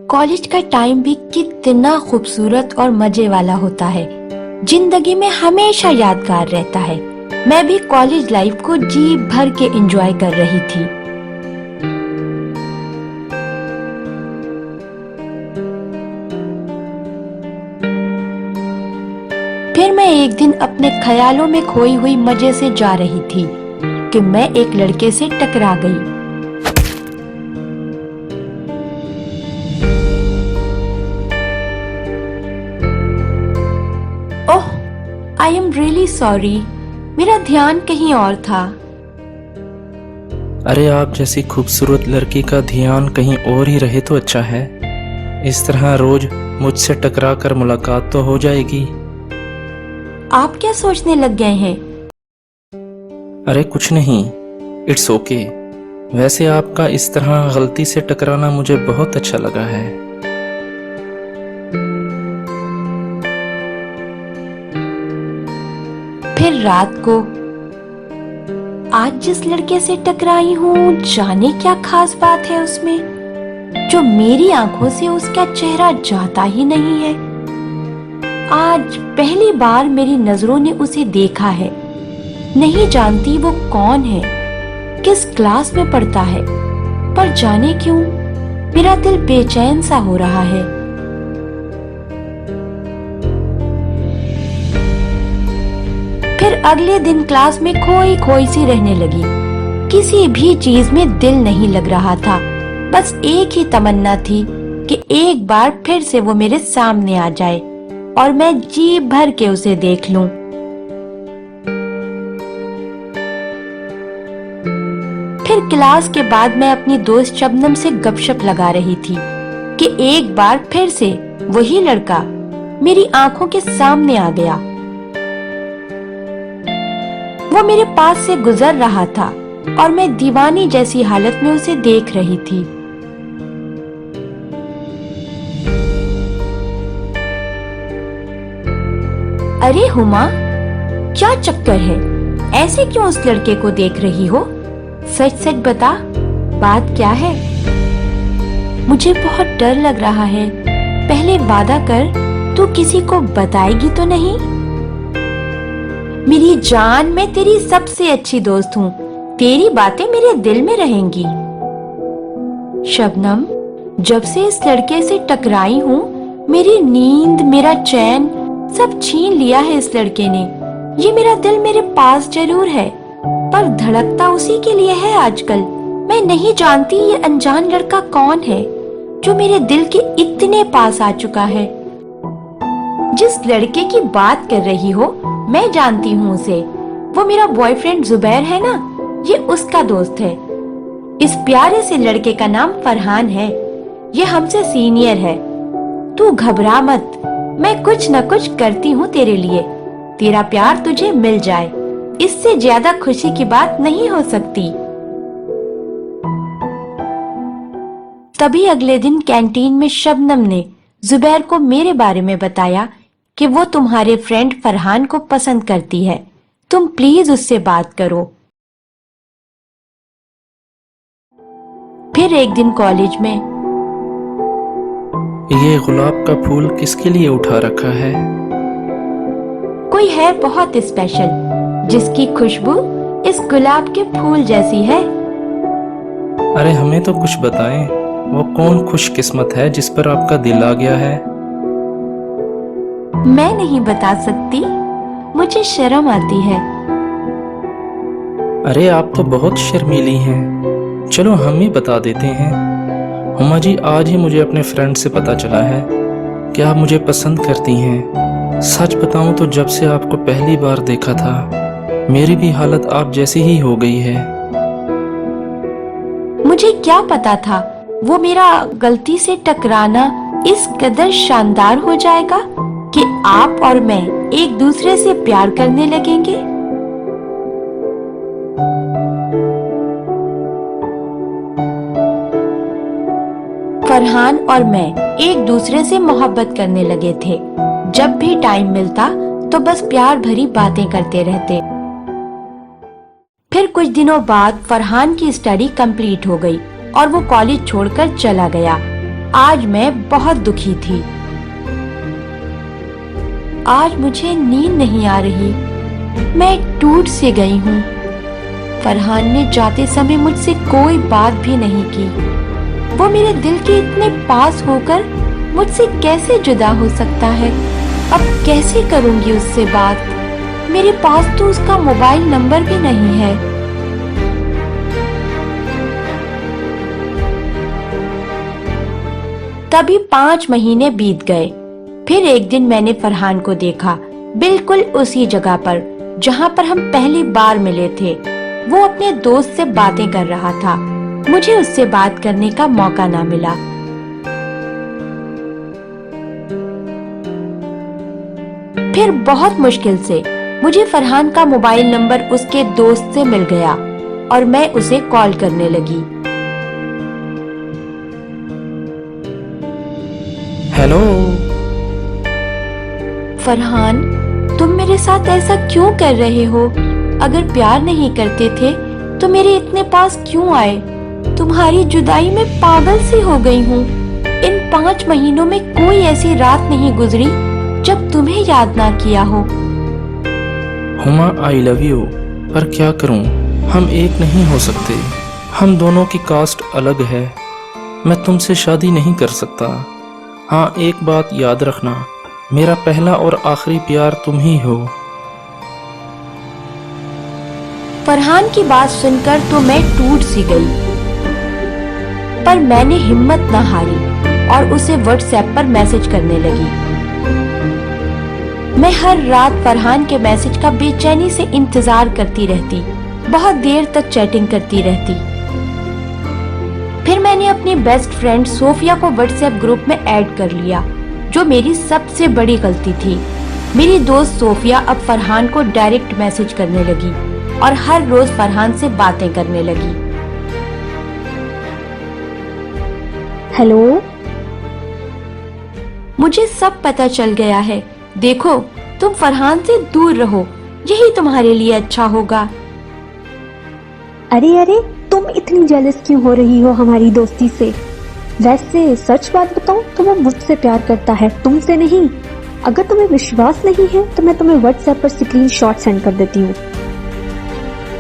College का time भी कितना खूबसूरत और मजे वाला होता है। जिंदगी में हमेशा यादगार रहता है। मैं भी कॉलेज लाइफ को जी भर के एंजॉय कर रही थी। फिर मैं एक दिन अपने ख्यालों में खोई हुई मजे से जा रही थी कि मैं एक लड़के से टकरा गई। ओह, आई एम रियली सॉरी, मेरा ध्यान कहीं और था। अरे आप जैसी खूबसूरत लड़की का ध्यान कहीं और ही रहे तो अच्छा है। इस तरह रोज मुझसे टकरा कर मुलाकात तो हो जाएगी। आप क्या सोचने लग गए हैं? अरे कुछ नहीं, इट्स ओके। वैसे आपका इस तरह गलती से टकराना मुझे बहुत अच्छा लगा है। फिर रात को आज जिस लड़के से टकराई हूँ, जाने क्या खास बात है उसमें जो मेरी आंखों से उसका चेहरा जाता ही नहीं है। आज पहली बार मेरी नजरों ने उसे देखा है। नहीं जानती वो कौन है, किस क्लास में पढ़ता है, पर जाने क्यों मेरा दिल बेचैन सा हो रहा है। फिर अगले दिन क्लास में खोई खोई सी रहने लगी। किसी भी चीज में दिल नहीं लग रहा था। बस एक ही तमन्ना थी कि एक बार फिर से वो मेरे सामने आ जाए और मैं जी भर के उसे देख लूं। फिर क्लास के बाद मैं अपनी दोस्त शबनम से गपशप लगा रही थी कि एक बार फिर से वही लड़का मेरी आंखों के सामने आ गया। वो मेरे पास से गुजर रहा था और मैं दीवानी जैसी हालत में उसे देख रही थी। अरे हुमा, क्या चक्कर है? ऐसे क्यों उस लड़के को देख रही हो? सच सच बता, बात क्या है? मुझे बहुत डर लग रहा है। पहले वादा कर, तू किसी को बताएगी तो नहीं? मेरी जान, मैं तेरी सबसे अच्छी दोस्त हूँ। तेरी बातें मेरे दिल में रहेंगी। शबनम, जब से इस लड़के से टकराई हूँ, मेरी नींद, मेरा चैन सब छीन लिया है इस लड़के ने। ये मेरा दिल मेरे पास जरूर है, पर धड़कता उसी के लिए है आजकल। मैं नहीं जानती ये अनजान लड़का कौन है जो मेरे दिल के इतने पास आ चुका है। जिस लड़के की बात कर रही हो, मैं जानती हूँ उसे। वो मेरा बॉयफ्रेंड जुबैर है ना, ये उसका दोस्त है। इस प्यारे से लड़के का नाम फरहान है। ये हमसे सीनियर है। तू घबरा मत, मैं कुछ न कुछ करती हूँ तेरे लिए। तेरा प्यार तुझे मिल जाए, इससे ज्यादा खुशी की बात नहीं हो सकती। तभी अगले दिन कैंटीन में शबनम ने जुबैर को मेरे बारे में बताया कि वो तुम्हारे फ्रेंड फरहान को पसंद करती है। तुम प्लीज उससे बात करो। फिर एक दिन कॉलेज में ये गुलाब का फूल किसके लिए उठा रखा है? कोई है बहुत स्पेशल, जिसकी खुशबू इस गुलाब के फूल जैसी है। अरे हमें तो कुछ बताएं, वो कौन खुशकिस्मत है जिस पर आपका दिल आ गया है? मैं नहीं बता सकती, मुझे शर्म आती है। अरे आप तो बहुत शर्मीली हैं। चलो हम ही बता देते हैं। हुमा जी, आज ही मुझे अपने फ्रेंड से पता चला है कि आप मुझे पसंद करती हैं। सच बताऊं तो जब से आपको पहली बार देखा था, मेरी भी हालत आप जैसी ही हो गई है। मुझे क्या पता था वो मेरा गलती से टकराना इस कदर शानदार हो जाएगा कि आप और मैं एक दूसरे से प्यार करने लगेंगे। फरहान और मैं एक दूसरे से मोहब्बत करने लगे थे। जब भी टाइम मिलता तो बस प्यार भरी बातें करते रहते। फिर कुछ दिनों बाद फरहान की स्टडी कंप्लीट हो गई और वो कॉलेज छोड़कर चला गया। आज मैं बहुत दुखी थी। आज मुझे नींद नहीं आ रही। मैं टूट सी गई हूँ। फरहान ने जाते समय मुझसे कोई बात भी नहीं की। वो मेरे दिल के इतने पास होकर मुझसे कैसे जुदा हो सकता है? अब कैसे करूंगी उससे बात? मेरे पास तो उसका मोबाइल नंबर भी नहीं है। तभी 5 महीने बीत गए। फिर एक दिन मैंने फरहान को देखा, बिल्कुल उसी जगह पर जहाँ पर हम पहली बार मिले थे। वो अपने दोस्त से बातें कर रहा था। मुझे उससे बात करने का मौका ना मिला। फिर बहुत मुश्किल से मुझे फरहान का मोबाइल नंबर उसके दोस्त से मिल गया और मैं उसे कॉल करने लगी। हेलो। फरहान, तुम मेरे साथ ऐसा क्यों कर रहे हो? अगर प्यार नहीं करते थे तो मेरे इतने पास क्यों आए? तुम्हारी जुदाई में पागल सी हो गई हूँ। इन 5 महीनों में कोई ऐसी रात नहीं गुजरी जब तुम्हें याद ना किया हो। हुमा, आई लव यू, पर क्या करूं, हम एक नहीं हो सकते। हम दोनों की कास्ट अलग है। मैं तुमसे शादी नहीं कर सकता। हाँ, एक बात याद रखना, मेरा पहला और आखिरी प्यार तुम ही हो। फरहान की बात सुनकर तो मैं टूट सी गई, पर मैंने हिम्मत न हारी और उसे व्हाट्सएप पर मैसेज करने लगी। मैं हर रात फरहान के मैसेज का बेचैनी से इंतजार करती रहती, बहुत देर तक चैटिंग करती रहती। फिर मैंने अपनी बेस्ट फ्रेंड सोफिया को व्हाट्सएप ग्रुप में ऐड कर लिया, जो मेरी सबसे बड़ी गलती थी। मेरी दोस्त सोफिया अब फरहान को डायरेक्ट मैसेज करने लगी और हर रोज फरहान से बातें करने लगी। हेलो, मुझे सब पता चल गया है। देखो, तुम फरहान से दूर रहो, यही तुम्हारे लिए अच्छा होगा। अरे अरे, तुम इतनी जेलस क्यों हो रही हो हमारी दोस्ती से? वैसे सच बात बताऊं तो वो मुझसे प्यार करता है, तुमसे नहीं। अगर तुम्हें विश्वास नहीं है तो मैं तुम्हें व्हाट्सएप पर स्क्रीनशॉट सेंड कर देती हूँ।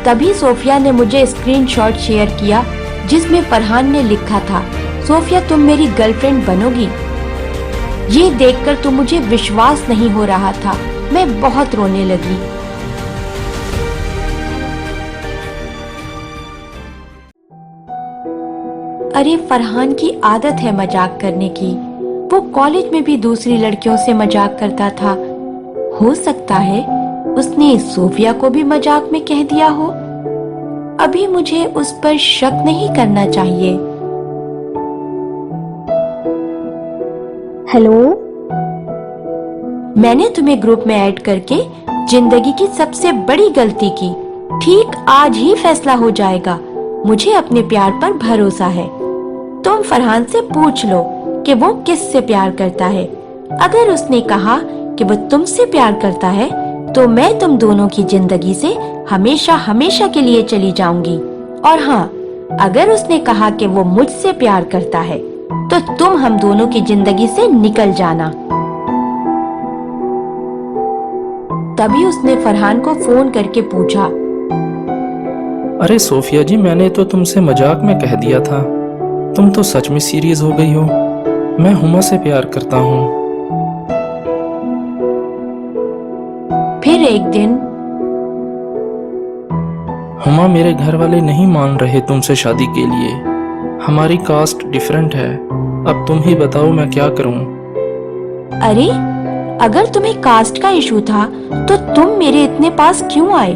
तभी सोफिया ने मुझे स्क्रीनशॉट शेयर किया जिसमें फरहान ने लिखा था, सोफिया तुम मेरी गर्लफ्रेंड बनोगी। ये देखकर तो मुझे विश्वास नहीं हो रहा था। मैं बहुत रोने लगी। अरे फरहान की आदत है मजाक करने की। वो कॉलेज में भी दूसरी लड़कियों से मजाक करता था। हो सकता है उसने सोफिया को भी मजाक में कह दिया हो। अभी मुझे उस पर शक नहीं करना चाहिए। हेलो, मैंने तुम्हें ग्रुप में ऐड करके जिंदगी की सबसे बड़ी गलती की। ठीक आज ही फैसला हो जाएगा। मुझे अपने प्यार पर भरोसा है। तुम फरहान से पूछ लो कि वो किससे प्यार करता है। अगर उसने कहा कि वो तुमसे प्यार करता है तो मैं तुम दोनों की जिंदगी से हमेशा हमेशा के लिए चली जाऊंगी। और हाँ, अगर उसने कहा कि वो मुझसे प्यार करता है तो तुम हम दोनों की जिंदगी से निकल जाना। तभी उसने फरहान को फोन करके पूछा, अरे सोफिया जी, मैंने तो तुमसे मजाक में कह दिया था, तुम तो सच में सीरियस हो गई हो। मैं हुमा से प्यार करता हूँ। फिर एक दिन हुमा, मेरे घर वाले नहीं मान रहे तुमसे शादी के लिए। हमारी कास्ट डिफरेंट है। अब तुम ही बताओ मैं क्या करूं? अरे, अगर तुम्हें कास्ट का इशू था तो तुम मेरे इतने पास क्यों आए?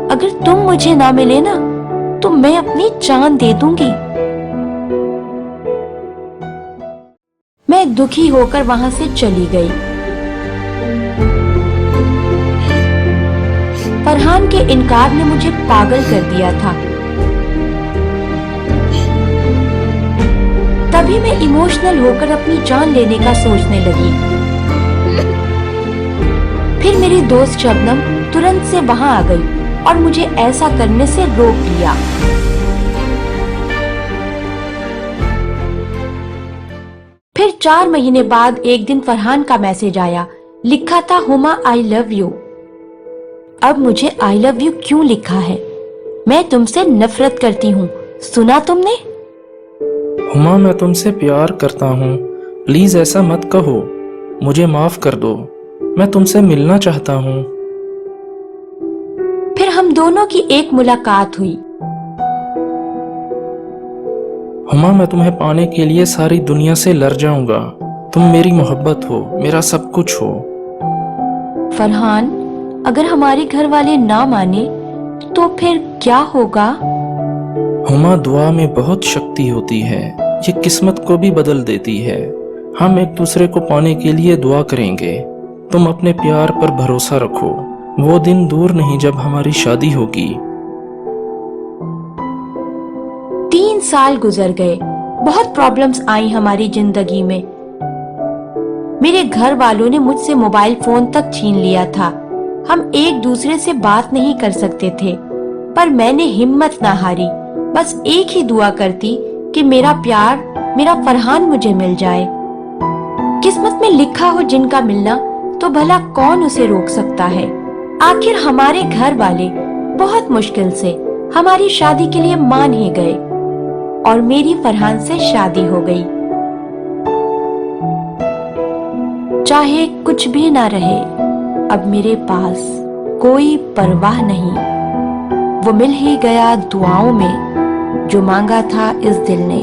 अगर तुम मुझे ना मिले ना तो मैं अपनी जान दे दूंगी। मैं दुखी होकर वहां से चली गई। फरहान के इनकार ने मुझे पागल कर दिया था। तभी मैं इमोशनल होकर अपनी जान लेने का सोचने लगी। फिर मेरी दोस्त शबनम तुरंत से वहां आ गई और मुझे ऐसा करने से रोक लिया। फिर 4 महीने बाद एक दिन फरहान का मैसेज आया, लिखा था हुमा आई लव यू। अब मुझे आई लव यू क्यों लिखा है? मैं तुमसे नफरत करती हूँ, सुना तुमने? हुमा, मैं तुमसे प्यार करता हूँ, प्लीज ऐसा मत कहो, मुझे माफ कर दो, मैं तुमसे मिलना चाहता हूँ। फिर हम दोनों की एक मुलाकात हुई। हुमा, मैं तुम्हें पाने के लिए सारी दुनिया से लड़ जाऊंगा, तुम मेरी मोहब्बत हो, मेरा सब कुछ हो। फरहान, अगर हमारे घर वाले ना माने तो फिर क्या होगा? हुमा, दुआ में बहुत शक्ति होती है, ये किस्मत को भी बदल देती है। हम एक दूसरे को पाने के लिए दुआ करेंगे। तुम अपने प्यार पर भरोसा रखो, वो दिन दूर नहीं जब हमारी शादी होगी। 3 साल गुजर गए, बहुत प्रॉब्लम्स आई हमारी जिंदगी में। मेरे घर वालों ने मुझसे मोबाइल फोन तक छीन लिया था। हम एक दूसरे से बात नहीं कर सकते थे, पर मैंने हिम्मत ना हारी। बस एक ही दुआ करती कि मेरा प्यार, मेरा फरहान मुझे मिल जाए। किस्मत में लिखा हो जिनका मिलना, तो भला कौन उसे रोक सकता है। आखिर हमारे घर वाले बहुत मुश्किल से हमारी शादी के लिए मान ही गए और मेरी फरहान से शादी हो गई। चाहे कुछ भी ना रहे, अब मेरे पास कोई परवाह नहीं। वो मिल ही गया दुआओं में जो मांगा था इस दिल ने।